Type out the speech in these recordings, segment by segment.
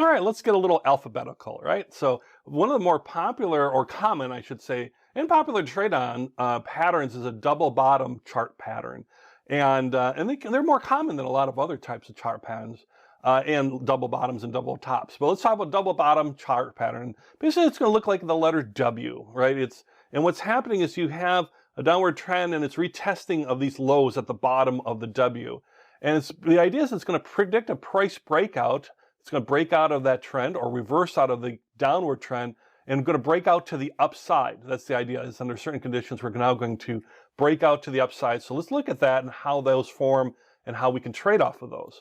All right, let's get a little alphabetical, right? So one of the more popular, or common, I should say, and popular trade-on patterns is a double bottom chart pattern. They're more common than a lot of other types of chart patterns, and double bottoms and double tops. But let's talk about double bottom chart pattern. Basically, it's going to look like the letter W, right? And what's happening is you have a downward trend and it's retesting of these lows at the bottom of the W. And the idea is it's going to predict a price breakout. It's going to break out of that trend or reverse out of the downward trend and going to break out to the upside. That's the idea, is under certain conditions we're now going to break out to the upside. So let's look at that and how those form and how we can trade off of those.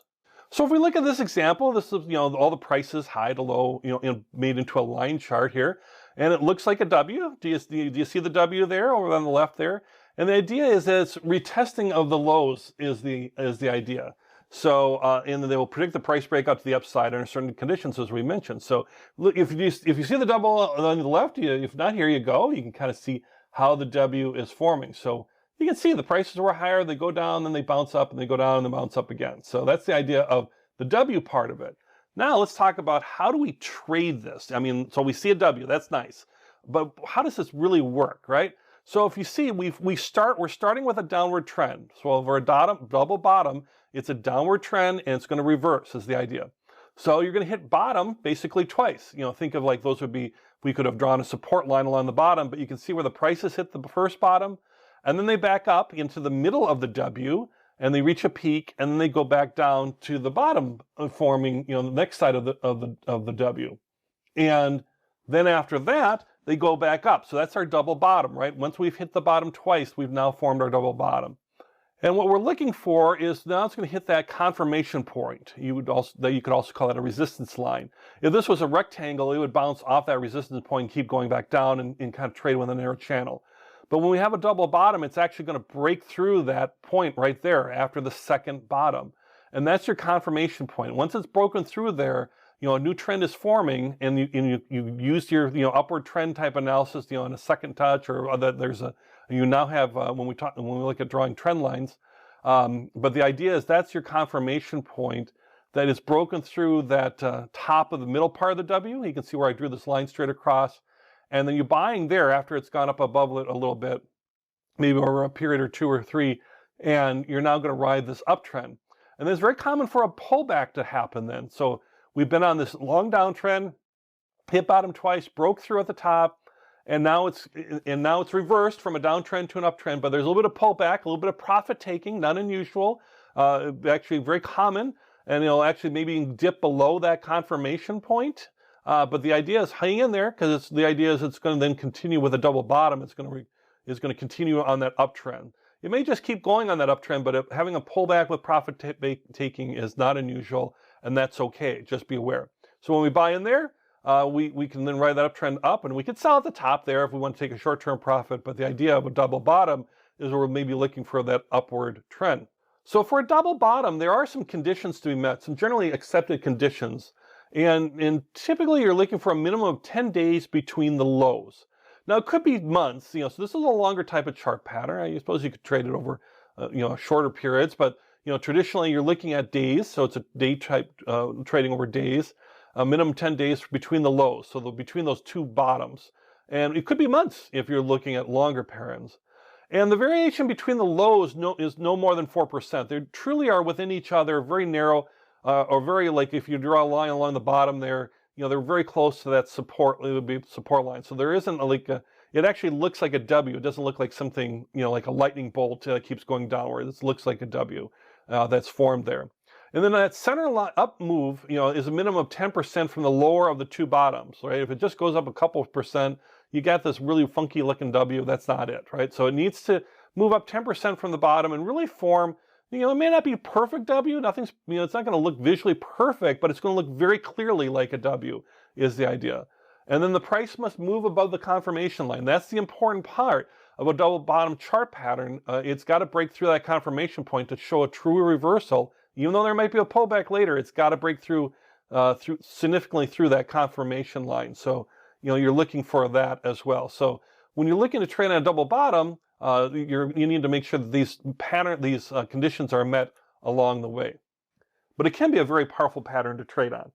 So if we look at this example, this is, all the prices high to low, made into a line chart here. And it looks like a W. Do you see the W there over on the left there? And the idea is that it's retesting of the lows is the idea. So, and they will predict the price breakout to the upside under certain conditions, as we mentioned. So, look, if you see the double on the left, if not, here you go. You can kind of see how the W is forming. So you can see the prices were higher, they go down, then they bounce up, and they go down, and they bounce up again. So that's the idea of the W part of it. Now let's talk about how do we trade this. I mean, so we see a W, that's nice, but how does this really work, right? So if you see, we're starting with a downward trend. So over a double bottom, it's a downward trend and it's going to reverse is the idea. So you're going to hit bottom basically twice. Think of like those would be, we could have drawn a support line along the bottom, but you can see where the prices hit the first bottom and then they back up into the middle of the W and they reach a peak and then they go back down to the bottom, forming, the next side of the W. And then after that, they go back up. So that's our double bottom, right? Once we've hit the bottom twice, we've now formed our double bottom. And what we're looking for is now it's going to hit that confirmation point. You could also call it a resistance line. If this was a rectangle, it would bounce off that resistance point and keep going back down and kind of trade with a narrow channel. But when we have a double bottom, it's actually going to break through that point right there after the second bottom. And that's your confirmation point. Once it's broken through there, a new trend is forming, and you used your upward trend type analysis, in a second touch, or you now have when we look at drawing trend lines. But the idea is that's your confirmation point that is broken through that top of the middle part of the W. You can see where I drew this line straight across, and then you're buying there after it's gone up above it a little bit, maybe over a period or two or three, and you're now going to ride this uptrend. And it's very common for a pullback to happen then. So we've been on this long downtrend, hit bottom twice, broke through at the top, and now it's reversed from a downtrend to an uptrend. But there's a little bit of pullback, a little bit of profit taking, not unusual, actually very common, and it'll actually maybe dip below that confirmation point. But the idea is hang in there because the idea is it's going to then continue with a double bottom. It's going to continue on that uptrend. It may just keep going on that uptrend, but having a pullback with profit taking is not unusual. And that's okay, just be aware. So when we buy in there, we can then ride that uptrend up, and we can sell at the top there if we want to take a short-term profit. But the idea of a double bottom is we're maybe looking for that upward trend. So for a double bottom, there are some conditions to be met, some generally accepted conditions. And typically you're looking for a minimum of 10 days between the lows. Now it could be months, so this is a longer type of chart pattern. I suppose you could trade it over, shorter periods, but traditionally you're looking at days, so it's a day type trading over days, a minimum 10 days between the lows, so between those two bottoms. And it could be months if you're looking at longer patterns. And the variation between the lows is no more than 4%. They truly are within each other, very narrow, or very, like if you draw a line along the bottom there, they're very close to that support, it would be support line. So there isn't it actually looks like a W. It doesn't look like something, like a lightning bolt that keeps going downward. This looks like a W that's formed there. And then that center up move, is a minimum of 10% from the lower of the two bottoms, right? If it just goes up a couple of percent, you got this really funky looking W. That's not it, right? So it needs to move up 10% from the bottom and really form, it may not be a perfect W. Nothing's, it's not going to look visually perfect, but it's going to look very clearly like a W is the idea. And then the price must move above the confirmation line. That's the important part of a double bottom chart pattern. It's got to break through that confirmation point to show a true reversal. Even though there might be a pullback later, it's got to break through significantly through that confirmation line. So, you're looking for that as well. So when you're looking to trade on a double bottom, you need to make sure that these conditions are met along the way. But it can be a very powerful pattern to trade on.